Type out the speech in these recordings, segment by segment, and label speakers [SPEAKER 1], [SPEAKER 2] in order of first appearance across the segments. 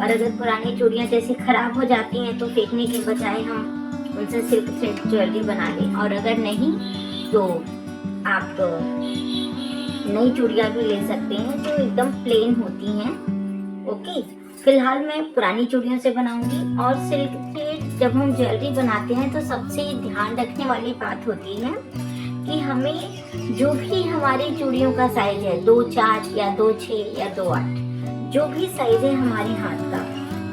[SPEAKER 1] और अगर पुरानी चूड़ियाँ जैसे खराब हो जाती हैं तो फेंकने के बजाय हम उनसे सिल्क थ्रेड ज्वेलरी बना लें। और अगर नहीं तो आप नई चूड़ियाँ भी ले सकते हैं जो एकदम प्लेन होती हैं। ओके, फिलहाल मैं पुरानी चूड़ियों से बनाऊंगी। और सिल्क थ्रेड जब हम ज्वेलरी बनाते हैं तो सबसे ध्यान रखने वाली बात होती है कि हमें जो भी हमारी चूड़ियों का साइज है 2-4 या 2-6 या 2-8, जो भी साइज है हमारे हाथ का,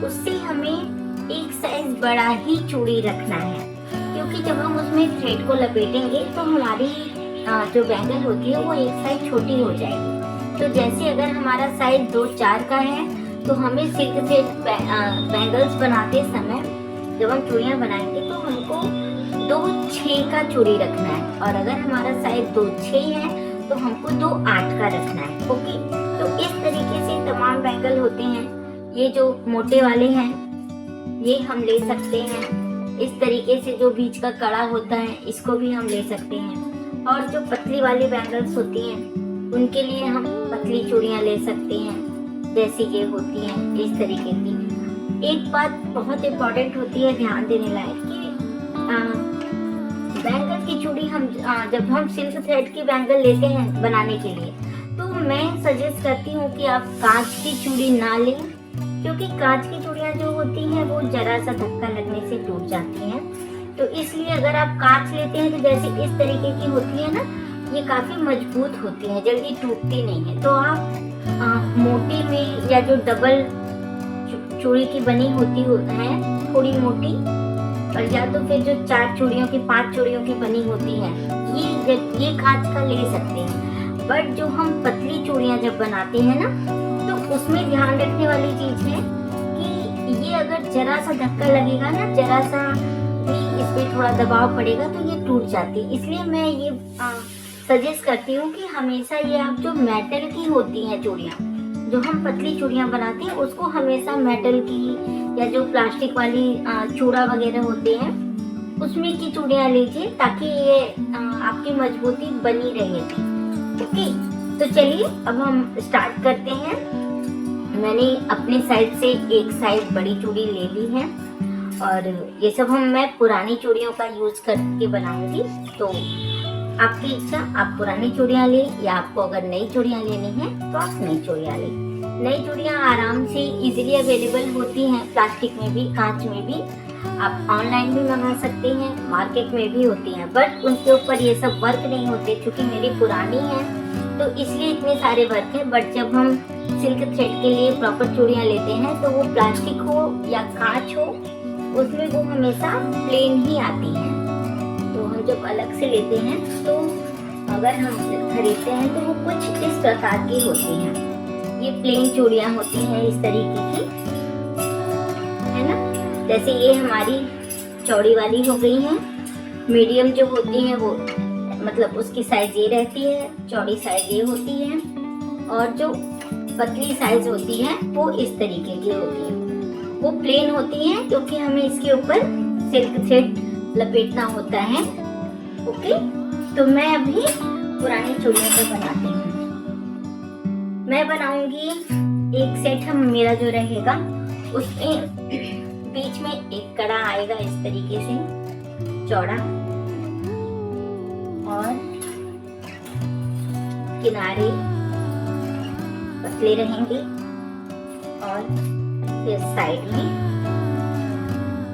[SPEAKER 1] उससे हमें एक साइज बड़ा ही चूड़ी रखना है। क्योंकि जब हम उसमें थ्रेड को लपेटेंगे तो हमारी जो बैंगल होती है वो एक साइज छोटी हो जाएगी। तो जैसे अगर हमारा साइज 2-4 का है तो हमें सिल्क थ्रेड बैंगल्स बनाते समय जब हम चूड़ियाँ बनाएंगे तो हमको 2-6 का चूड़ी रखना है। और अगर हमारा साइज 2-6 है तो हमको 2-8 का रखना है। ओके, तो इस तरीके से तमाम बैंगल होते हैं। ये जो मोटे वाले हैं ये हम ले सकते हैं। इस तरीके से जो बीच का कड़ा होता है इसको भी हम ले सकते हैं। और जो पतली वाली बैंगल्स होती हैं उनके लिए हम पतली चूड़ियाँ ले सकते हैं, जैसी ये होती हैं इस तरीके की। एक बात बहुत इम्पोर्टेंट होती है ध्यान देने लायक कि बैंगल की चूड़ी हम जब हम सिल्क थ्रेड की बैंगल लेते हैं बनाने के लिए तो मैं सजेस्ट करती हूँ कि आप कांच की चूड़ी ना लें। क्योंकि कांच की चूड़ियाँ जो होती हैं वो जरा सा धक्का लगने से टूट जाती हैं। तो इसलिए अगर आप कांच लेते हैं तो जैसे इस तरीके की होती है ना, ये काफी मजबूत होती है, जल्दी टूटती नहीं है। तो आप मोटी में या जो डबल चूड़ी की बनी होती है थोड़ी मोटी, और या तो फिर जो 4 चूड़ियों की 5 चूड़ियों की बनी होती है ये कांच का ले सकते हैं। बट जो हम पतली चूड़ियाँ जब बनाते हैं ना तो उसमें ध्यान रखने वाली चीज है कि ये अगर जरा सा धक्का लगेगा ना, जरा सा भी इस पे थोड़ा दबाव पड़ेगा तो ये टूट जाती है। इसलिए मैं ये सजेस्ट करती हूँ कि हमेशा ये आप जो मेटल की होती हैं चूड़ियाँ, जो हम पतली चूड़ियाँ बनाते हैं उसको हमेशा मेटल की या जो प्लास्टिक वाली चूड़ा वगैरह होते हैं उसमें की चूड़ियाँ लीजिए ताकि ये आपकी मजबूती बनी रहेगी। ओके, तो चलिए अब हम स्टार्ट करते हैं। मैंने अपने साइज से एक साइज बड़ी चूड़ी ले ली है और ये सब मैं पुरानी चूड़ियों का यूज करके बनाऊंगी। तो आपकी इच्छा, आप पुरानी चूड़ियाँ लें या आपको अगर नई चूड़ियाँ लेनी है तो आप नई चूड़ियाँ लें। नई चूड़ियाँ आराम से इजीली अवेलेबल होती हैं, प्लास्टिक में भी कांच में भी। आप ऑनलाइन भी मंगा सकते हैं, मार्केट में भी होती हैं, बट उनके ऊपर ये सब वर्क नहीं होते। क्योंकि मेरी पुरानी है तो इसलिए इतने सारे वर्क है। बट जब हम सिल्क थ्रेड के लिए प्रॉपर चूड़ियाँ लेते हैं तो वो प्लास्टिक हो या कांच हो उसमें वो हमेशा प्लेन ही आती हैं। तो हम जब अलग से लेते हैं तो अगर हम खरीदते हैं तो वो कुछ इस प्रकार की होती हैं। ये प्लेन चूड़ियाँ होती हैं इस तरीके की, है ना। जैसे ये हमारी चौड़ी वाली हो गई हैं। मीडियम जो होती हैं वो मतलब उसकी साइज ये रहती है, चौड़ी साइज ये होती है, और जो पतली साइज होती है वो इस तरीके की होती है। वो प्लेन होती है क्योंकि हमें इसके ऊपर सिल्क थ्रेड लपेटना होता है। ओके, तो मैं अभी पुरानी चूड़ियों को बनाती हूँ। मैं बनाऊंगी एक सेट हम मेरा जो रहेगा उसमें बीच में एक कड़ा आएगा इस तरीके से चौड़ा, और किनारे पतले रहेंगे, और फिर साइड में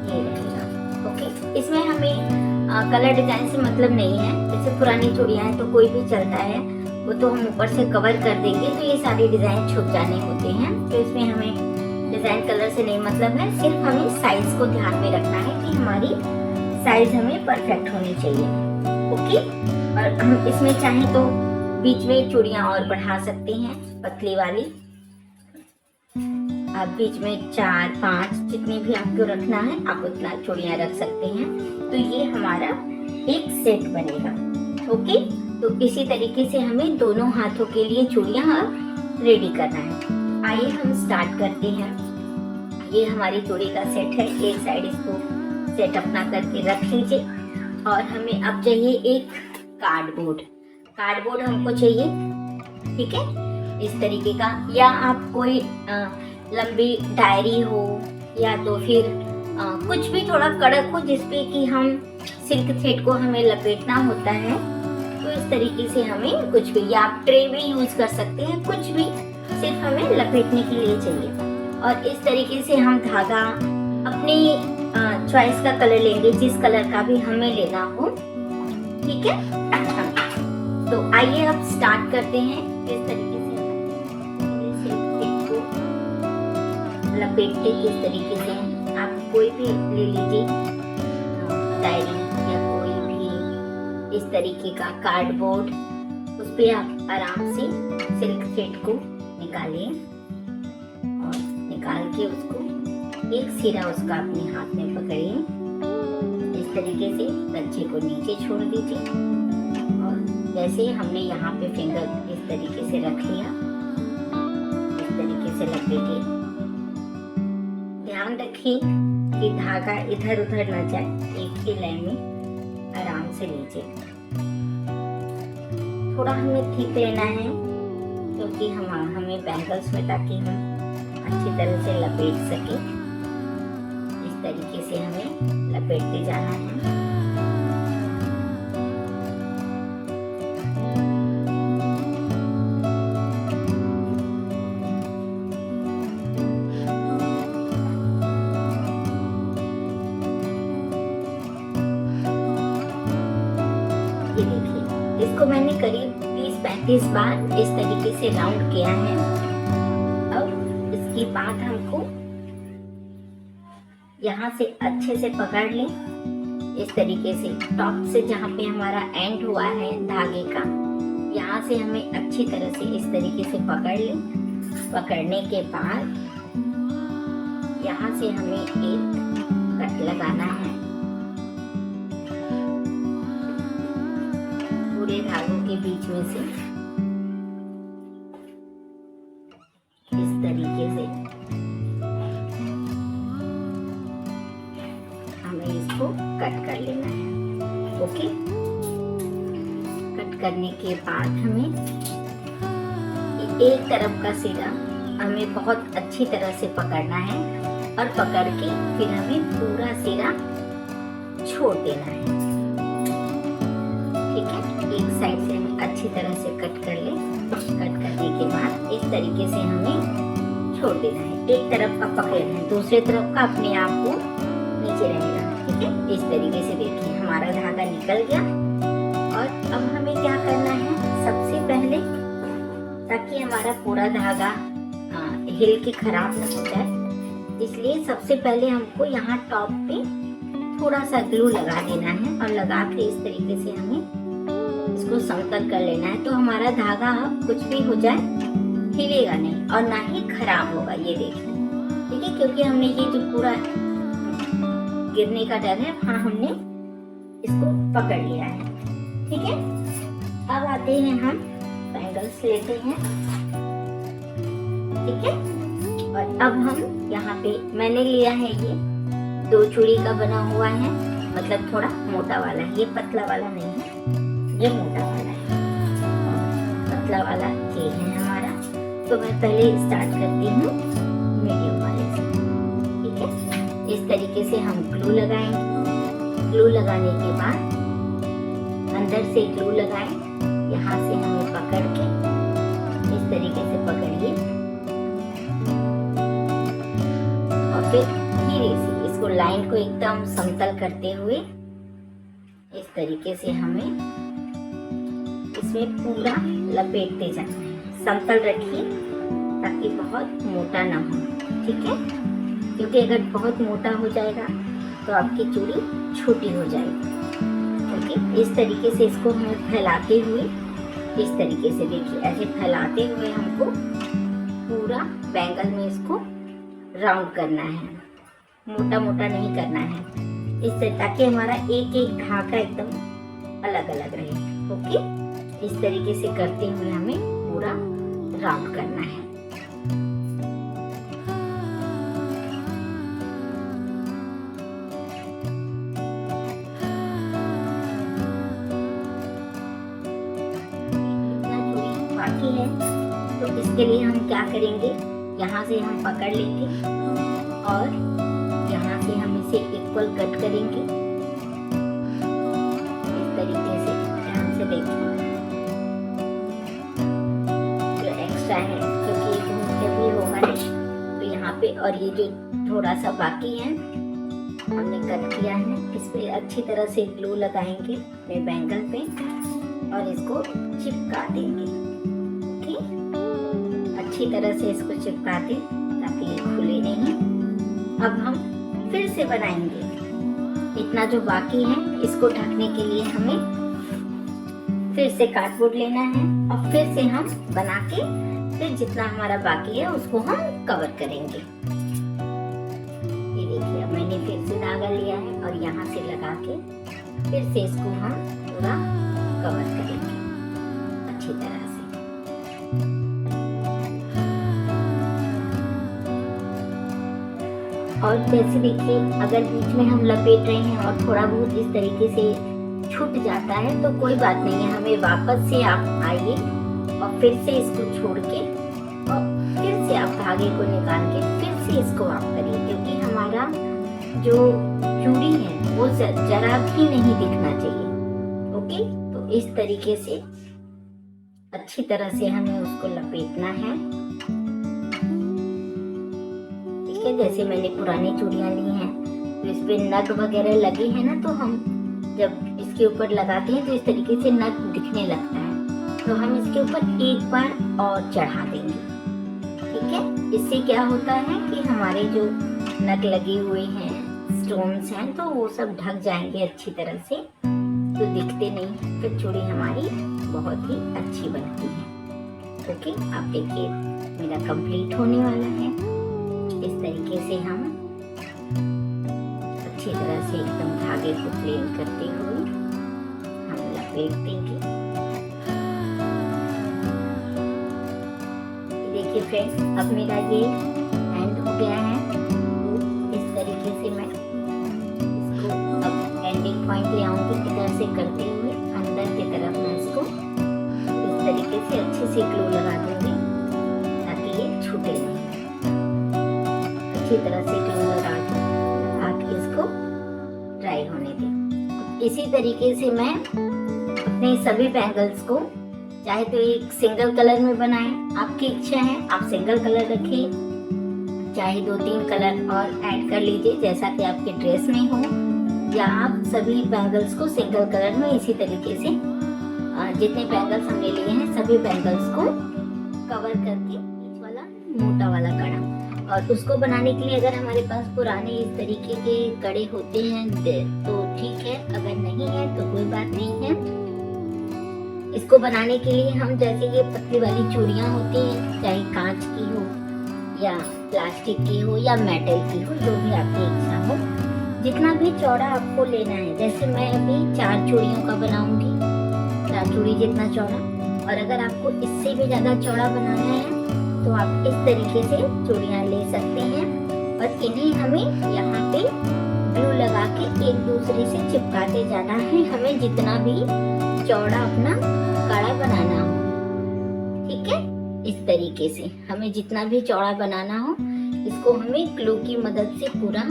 [SPEAKER 1] ये रहेगा। ओके, इसमें हमें कलर डिजाइन से मतलब नहीं है। जैसे पुरानी चूड़ियाँ हैं तो कोई भी चलता है, वो तो हम ऊपर से कवर कर देंगे तो ये सारे डिजाइन छुप जाने होते हैं। तो इसमें हमें डिजाइन कलर से नहीं मतलब है, सिर्फ हमें साइज को ध्यान में रखना है कि हमारी साइज हमें परफेक्ट होनी चाहिए। ओके, और हम इसमें चाहें तो बीच में चूड़ियाँ और बढ़ा सकते हैं पतली वाली। आप बीच में 4-5 जितनी भी आपको रखना है आप उतना चूड़ियाँ रख सकते हैं। तो ये हमारा एक सेट बनेगा। ओके, तो इसी तरीके से हमें दोनों हाथों के लिए चूड़ियाँ रेडी करना है। आइए हम स्टार्ट करते हैं। ये हमारी चूड़ी का सेट है। एक साइड इसको सेट अपना करके रख लीजिए। और हमें अब चाहिए एक कार्डबोर्ड हमको चाहिए, ठीक है, इस तरीके का। या आप कोई लंबी डायरी हो या तो फिर कुछ भी थोड़ा कड़क हो जिसपे कि हम सिल्क थ्रेड को हमें लपेटना होता है, तो इस तरीके से हमें कुछ भी, या आप ट्रे भी यूज कर सकते हैं, कुछ भी सिर्फ हमें लपेटने के लिए चाहिए। और इस तरीके से हम धागा अपनी चॉइस का कलर लेंगे, जिस कलर का भी हमें लेना हो। ठीक है, तो आइए अब स्टार्ट करते हैं। इस तरीके से सिल्क थ्रेड को लपेटते किस तरीके से, आप कोई भी ले लीजिए, डायरी या कोई भी इस तरीके का कार्डबोर्ड, उस पे आप आराम से सिल्क थ्रेड को निकालिए और निकाल के उसको एक सिरा उसका अपने हाथ में पकड़िए। इस तरीके से कच्चे को नीचे छोड़ दीजिए और जैसे हमने यहाँ पे फिंगर इस तरीके से रख लिया, इस तरीके से लपेटिए। ध्यान रखिए कि धागा इधर उधर न जाए, एक ही लाइन में आराम से लीजिए। थोड़ा हमें ठीक लेना है क्योंकि हमें बैंगल्स में, ताकि हम अच्छी तरह से लपेट सके, इस तरीके से हमें लपेटते जाना है। ये देखिए, इसको मैंने करीब 30-35 बार इस तरीके से राउंड किया है। अब इसके बाद हमको यहाँ से अच्छे से पकड़ लें, इस तरीके से टॉप से जहाँ पे हमारा एंड हुआ है धागे का, यहाँ से हमें अच्छी तरह से इस तरीके से पकड़ लें। पकड़ने के बाद यहाँ से हमें एक कट लगाना है पूरे धागों के बीच में से, इस तरीके से हमें इसको कट कर लेना है। ओके, कट करने के बाद हमें एक तरफ का सिरा हमें बहुत अच्छी तरह से पकड़ना है और पकड़ के फिर हमें पूरा सिरा छोड़ देना है। ठीक है, एक साइड से हमें अच्छी तरह से कट कर ले। कट करने के बाद इस तरीके से हमें छोड़ देना है। एक तरफ का पकड़ना है, दूसरे तरफ का अपने आप को नीचे रहेगा। ठीक है, इस तरीके से देखिए हमारा धागा निकल गया। और अब हमें क्या करना है, सबसे पहले, ताकि हमारा पूरा धागा हिल के खराब न हो जाए, इसलिए सबसे पहले हमको यहाँ टॉप पे थोड़ा सा ग्लू लगा देना है और लगा के इस तरीके से हमें इसको समतल कर लेना है। तो हमारा धागा अब कुछ भी हो जाए हिलेगा नहीं और ना ही खराब होगा। ये देखिए, ठीक है, क्योंकि हमने ये जो पूरा गिरने का डर है, हाँ, हमने इसको पकड़ लिया है। ठीक है, अब आते हैं हम बैंगल्स लेते हैं। ठीक है, और अब हम यहाँ पे मैंने लिया है ये 2 चूड़ी का बना हुआ है, मतलब थोड़ा मोटा वाला है, ये पतला वाला नहीं है, ये मोटा वाला है। पतला वाला ये है हमारा। तो मैं पहले स्टार्ट करती हूँ मीडियम वाले से। ठीक है, इस तरीके से हम ग्लू लगाएंगे। ग्लू लगाने के बाद अंदर से ग्लू लगाएं, यहाँ से हमें पकड़ के इस तरीके से पकड़िए और फिर धीरे से इसको, लाइन को एकदम समतल करते हुए इस तरीके से हमें इसमें पूरा लपेटते जाना है। समतल रखिए ताकि बहुत मोटा ना हो। ठीक है, क्योंकि अगर बहुत मोटा हो जाएगा तो आपकी चूड़ी छोटी हो जाएगी। ओके, इस तरीके से इसको हमें फैलाते हुए, इस तरीके से देखिए, ऐसे फैलाते हुए हमको पूरा बैंगल में इसको राउंड करना है, मोटा मोटा नहीं करना है, इससे ताकि हमारा एक एक धागा एकदम अलग अलग रहे। ओके, इस तरीके से करते हुए हमें पूरा राउंड करना है। इतना चूड़ी बाकी है, तो इसके लिए हम क्या करेंगे, यहाँ से हम पकड़ लेंगे और यहाँ से हम इसे इक्वल कट करेंगे। इस तरीके से ध्यान से देखिए, जो एक्स्ट्रा है क्योंकि हेवी होगा नहीं तो यहाँ पे, और ये जो थोड़ा सा बाकी है हमने कट किया है, इस पे अच्छी तरह से ग्लू लगाएंगे अपने बैंगल पे और इसको चिपका देंगे। ओके, अच्छी तरह से इसको चिपका दें ताकि ये खुले नहीं। अब हम फिर से बनाएंगे। इतना जो बाकी है इसको ढकने के लिए हमें फिर से कार्डबोर्ड लेना है और फिर से हम बना के फिर जितना हमारा बाकी है उसको हम कवर करेंगे। ये देखिए, अब मैंने फिर से धागा लिया है और यहाँ से लगा के फिर से इसको हम पूरा कवर करेंगे अच्छी तरह से। और जैसे देखिए, अगर बीच में हम लपेट रहे हैं और थोड़ा बहुत इस तरीके से छूट जाता है तो कोई बात नहीं है, हमें वापस से आप आइए और फिर से इसको छोड़ के और फिर से आप धागे को निकाल के फिर से इसको आप करिए, क्योंकि हमारा जो चूड़ी है वो जरा भी नहीं दिखना चाहिए। ओके, तो इस तरीके से अच्छी तरह से हमें उसको लपेटना है। ठीक है, जैसे मैंने पुरानी चूड़ियां ली हैं तो इस पे नग वगैरह लगे हैं ना, तो हम जब इसके ऊपर लगाते हैं तो इस तरीके से नग दिखने लगता है, तो हम इसके ऊपर एक बार और चढ़ा देंगे। ठीक है, इससे क्या होता है कि हमारे जो नग लगे हुए हैं, स्टोन्स हैं, तो वो सब ढक जाएंगे अच्छी तरह से, तो दिखते नहीं, फिर चूड़ी हमारी बहुत ही अच्छी बनती है। ओके, आप देखिए मेरा कंप्लीट होने वाला है। इस तरीके से हम अच्छी तरह से एकदम धागे को प्लेन करते हुए हम लपेट देंगे। देखिए फ्रेंड्स, अब मेरा ये एंड हो गया है। तो इस तरीके से मैं इसको अब एंडिंग पॉइंट ले आऊंगी, इधर से करते हुए अंदर की तरफ मैं इसको इस तरीके से अच्छे से ग्लू लगा दूंगी ताकि ये छूटे नहीं। अच्छी तरह से ग्लू लगा के इसको ड्राई होने दें। इसी तरीके से मैं अपने सभी बैंगल्स को, चाहे तो एक सिंगल कलर में बनाएं, आपकी इच्छा है, आप सिंगल कलर रखिए, चाहे 2-3 कलर और ऐड कर लीजिए जैसा कि आपके ड्रेस में हो, या आप सभी बैंगल्स को सिंगल कलर में इसी तरीके से जितने बैंगल्स हमने लिए हैं सभी बैंगल्स को कवर करके बीच वाला मोटा वाला कड़ा। और उसको बनाने के लिए अगर हमारे पास पुराने इस तरीके के कड़े होते हैं तो ठीक है, अगर नहीं है तो कोई बात नहीं है। इसको बनाने के लिए हम, जैसे ये पतली वाली चूड़ियाँ होती हैं, चाहे कांच की हो या प्लास्टिक की हो या मेटल की हो, जो भी आपकी इच्छा हो, जितना भी चौड़ा आपको लेना है, जैसे मैं अभी 4 चूड़ियों का बनाऊंगी, 4 चूड़ी जितना चौड़ा, और अगर आपको इससे भी ज़्यादा चौड़ा बनाना है तो आप इस तरीके से चूड़ियाँ ले सकते हैं और इन्हें हमें यहाँ पे ग्लू लगा के एक दूसरे से चिपकाते जाना है, हमें जितना भी चौड़ा अपना कड़ा बनाना हो। ठीक है, इस तरीके से हमें जितना भी चौड़ा बनाना हो इसको हमें ग्लू की मदद से पूरा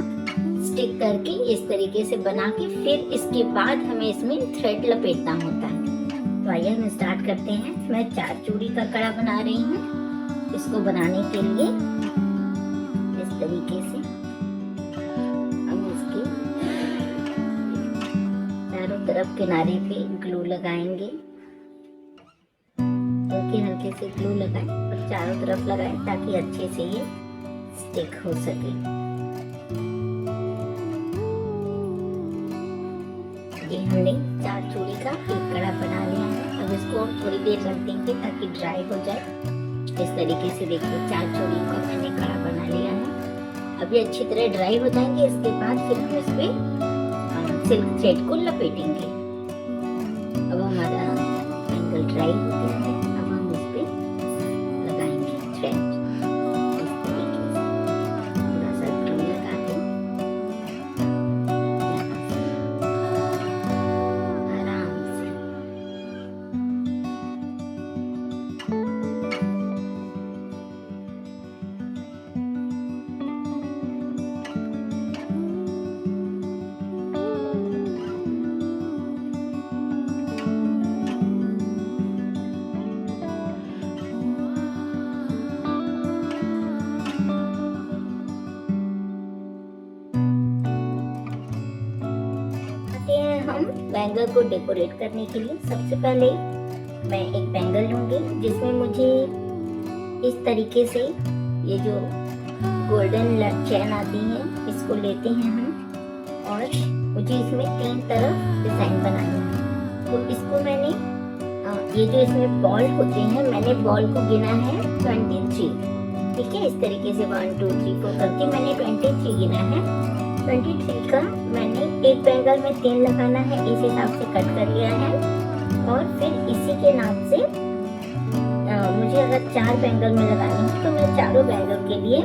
[SPEAKER 1] स्टिक करके इस तरीके से बना के फिर इसके बाद हमें इसमें थ्रेड लपेटना होता है। तो आइए हम स्टार्ट करते हैं। मैं 4 चूड़ी का कड़ा बना रही हूँ। इसको बनाने के लिए इस तरीके से हम इसके चारों तरफ किनारे पे ग्लू लगाएंगे, हल्के हल्के से ग्लू लगाएं और चारों तरफ लगाएं ताकि अच्छे से ये स्टिक हो सके। ये हमने 4 चूड़ी का एक कड़ा बना लिया है। अब इसको हम थोड़ी देर रख देंगे ताकि ड्राई हो जाए। इस तरीके से देखिए 4 चूड़ी का मैंने कड़ा बना लिया है। अभी अच्छी तरह ड्राई हो जाएंगे, इसके बाद फिर हम इस पे सिल्क थ्रेड को लपेटेंगे। अब हमारा बैंगल ड्राई हो गया है, अब हम इस पे लगाएंगे थ्रेड। इस तरीके से थोड़ा सा ग्लू लगा के आराम से हम बैंगल को डेकोरेट करने के लिए सबसे पहले मैं एक बैंगल लूँगी जिसमें मुझे इस तरीके से ये जो गोल्डन चैन आती है इसको लेते हैं हम और मुझे इसमें 3 तरफ डिज़ाइन बनानी है। तो इसको मैंने ये जो इसमें बॉल होते हैं मैंने बॉल को गिना है 23, ठीक है। इस तरीके से 1 2 3 4 करके मैंने 23 गिना है। 23 का मैंने एक बैंगल में 3 लगाना है, इस हिसाब से कट कर लिया है और फिर इसी के नाप से मुझे अगर 4 बैंगल में लगानी है तो मैं चारों बैंगल के लिए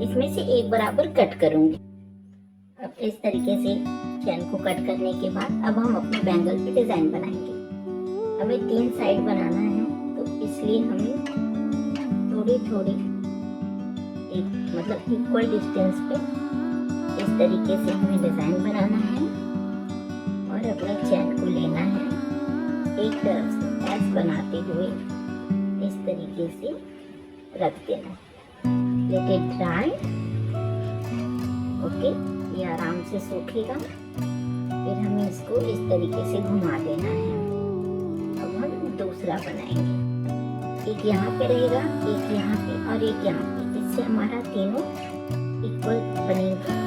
[SPEAKER 1] इसमें से एक बराबर कट करूंगी। अब इस तरीके से चैन को कट करने के बाद अब हम अपने बैंगल पे डिजाइन बनाएंगे। हमें 3 साइड बनाना है तो इसलिए हमें थोड़ी थोड़ी एक मतलब इक्वल डिस्टेंस पे इस तरीके से हमें डिजाइन बनाना है और अपने चैन को लेना है एक तरफ से ऐसे बनाते हुए इस तरीके से रख देना। Let it dry. ओके, ये आराम से सूखेगा, फिर हमें इसको इस तरीके से घुमा देना है। अब हम दूसरा बनाएंगे, एक यहाँ पे रहेगा, एक यहाँ पे और एक यहाँ पे। इससे हमारा तीनों इक्वल बनेगा,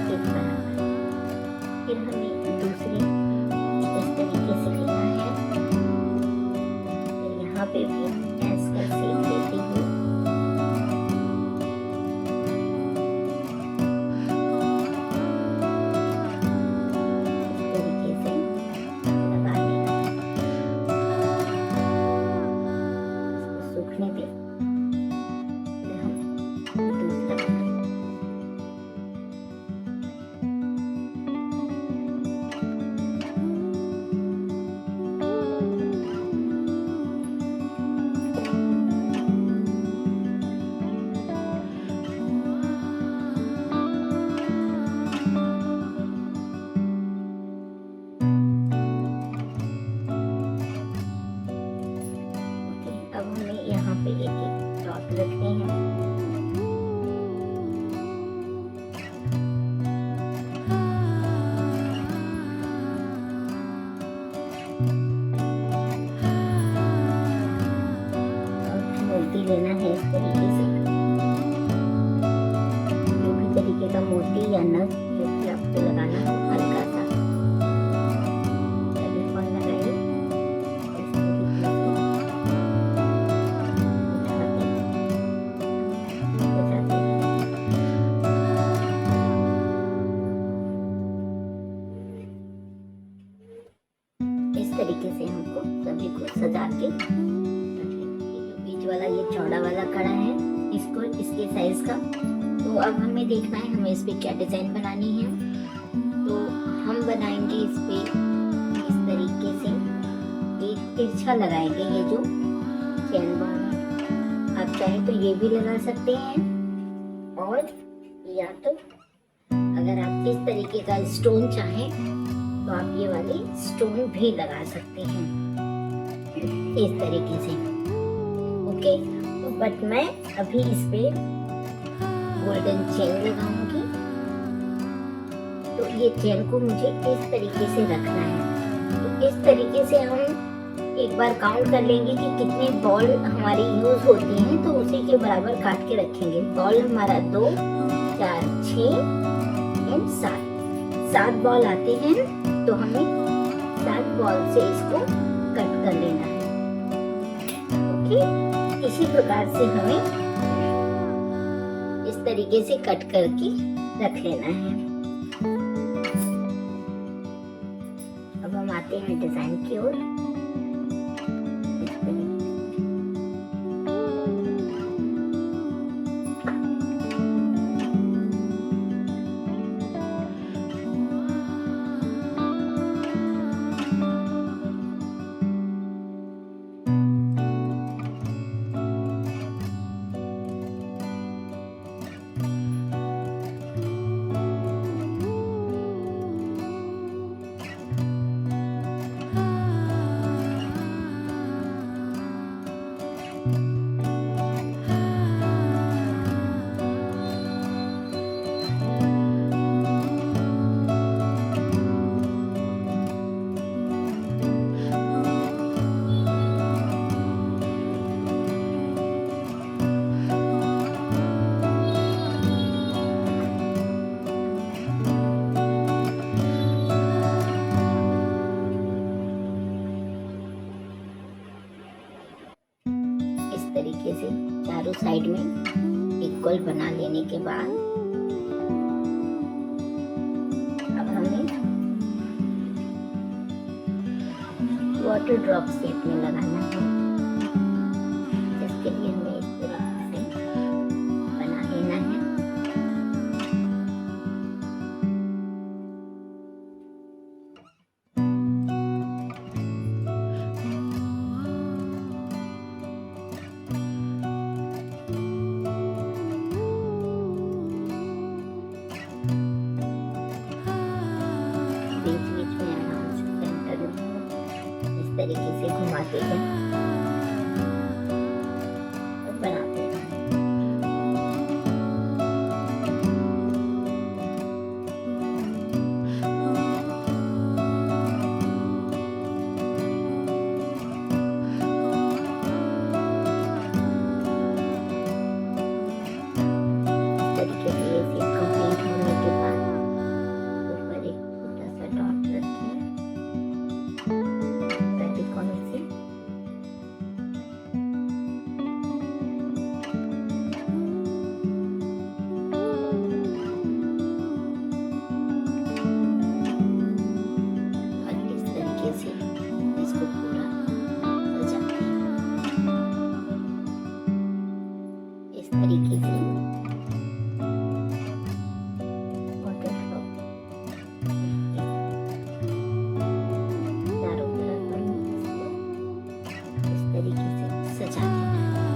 [SPEAKER 1] एक बराबर। फिर हमें दूसरी इस तरीके से लेना है, फिर यहाँ पे भी ऐसे सेक देती हूँ। यहाँ पे एक एक डॉट रखते हैं। और मोती लेना है इस तरीके से, जो भी तरीके का मोती या नग जो भी आपको लगाना हो हल्का सा तरीके से हमको सभी को सजा के रख लेना। ये जो बीच वाला ये चौड़ा वाला कड़ा है इसको इसके साइज का, तो अब हमें देखना है हमें इस पे क्या डिजाइन बनानी है। तो हम बनाएंगे इस पे इस तरीके से एक तिरछा लगाएंगे। ये जो चैन बार है आप चाहे तो ये भी लगा सकते हैं और या तो अगर आप इस तरीके का स्टोन चाहें तो आप ये वाली स्टोन भी लगा सकते हैं इस तरीके से। ओके, तो बट मैं अभी इस पे गोल्डन चेन लगाऊंगी। तो ये चेन को मुझे इस तरीके से रखना है। तो इस तरीके से हम एक बार काउंट कर लेंगे कि कितने बॉल हमारी यूज होती हैं, तो उसी के बराबर काट के रखेंगे। बॉल हमारा 2 4 6 एंड 7 बॉल आते हैं, तो हमें 7 बॉल से इसको कट कर लेना है। ओके, इसी प्रकार से हमें इस तरीके से कट करके रख लेना है। अब हम आते हैं डिजाइन की ओर। बॉल बना लेने के बाद अब हमें वाटर ड्रॉप शेप में लगाना है, जिसके लिए हमें इस तरीके से बना लेना है। बीच बीच में आराम से सेंटर में इस तरीके से घुमाते हैं और बनाते हैं। इस तरीके से ये सीट कंप्लीट होने के बाद ऊपर एक छोटा सा डॉट रखें फेविकॉल से। और इस तरीके से इसको पूरा सजाते हैं। इस तरीके से वाटर ड्रॉप चारों तरफ हमें इसको इस तरीके से सजा देना है।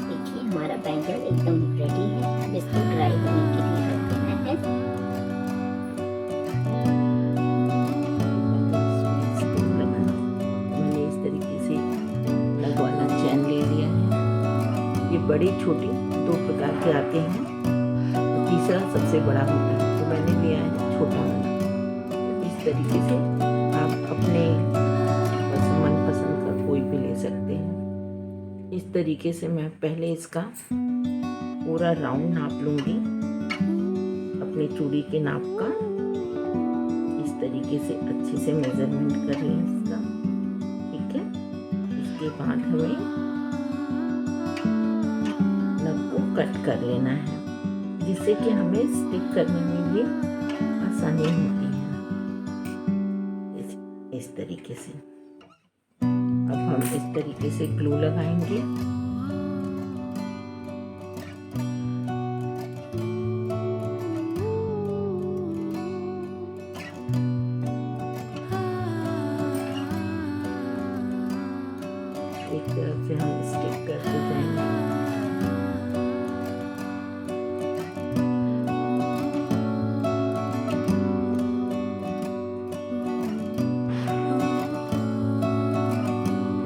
[SPEAKER 1] देखिए हमारा बैंगल एकदम रेडी है। अब इसको ड्राई होने के लिए रख देना है।
[SPEAKER 2] मैंने इस तरीके से अलग वाला चैन ले लिया है। ये बड़ी छोटी दो प्रकार के आते हैं, तीसरा सबसे बड़ा होता है, तो मैंने लिया है छोटा वाला। इस तरीके से आप अपने मनपसंद का कोई भी ले सकते हैं। इस तरीके से मैं पहले इसका पूरा राउंड नाप लूँगी अपनी चूड़ी के नाप का। इस तरीके से अच्छे से मेजरमेंट कर लें इसका, ठीक है। इसके बाद हमें नग को कट कर लेना है, जिससे कि हमें स्टिक करने में ये आसानी होती है। इस तरीके से अब हम इस तरीके से ग्लू लगाएंगे। एक तरफ से हम स्टिक करते जाएंगे।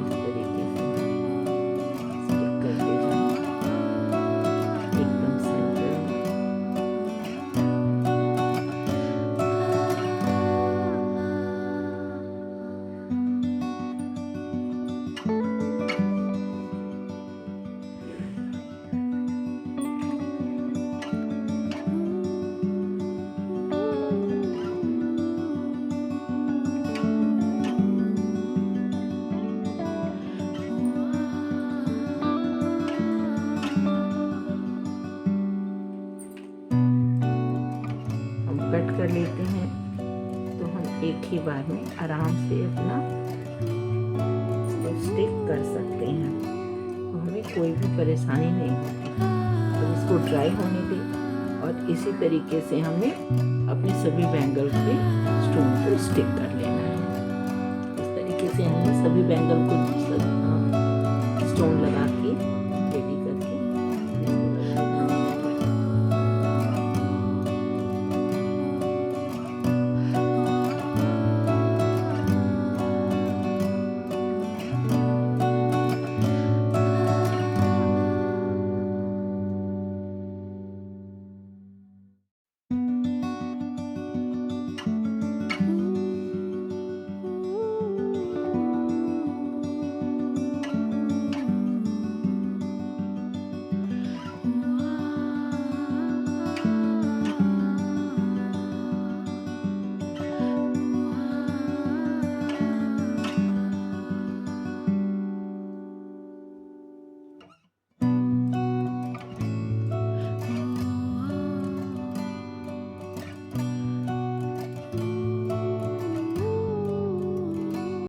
[SPEAKER 2] इस तरीके से स्टिक करते जाएंगे एकदम सेंटर में। कट कर लेते हैं तो हम एक ही बार में आराम से अपना इसको स्टिक कर सकते हैं, तो हमें कोई भी परेशानी नहीं होती। तो इसको ड्राई होने दें और इसी तरीके से हमें अपने सभी बैंगल पे स्टोन को स्टिक कर लेना है। इस तरीके से हमें सभी बैंगल को स्टोन लगा के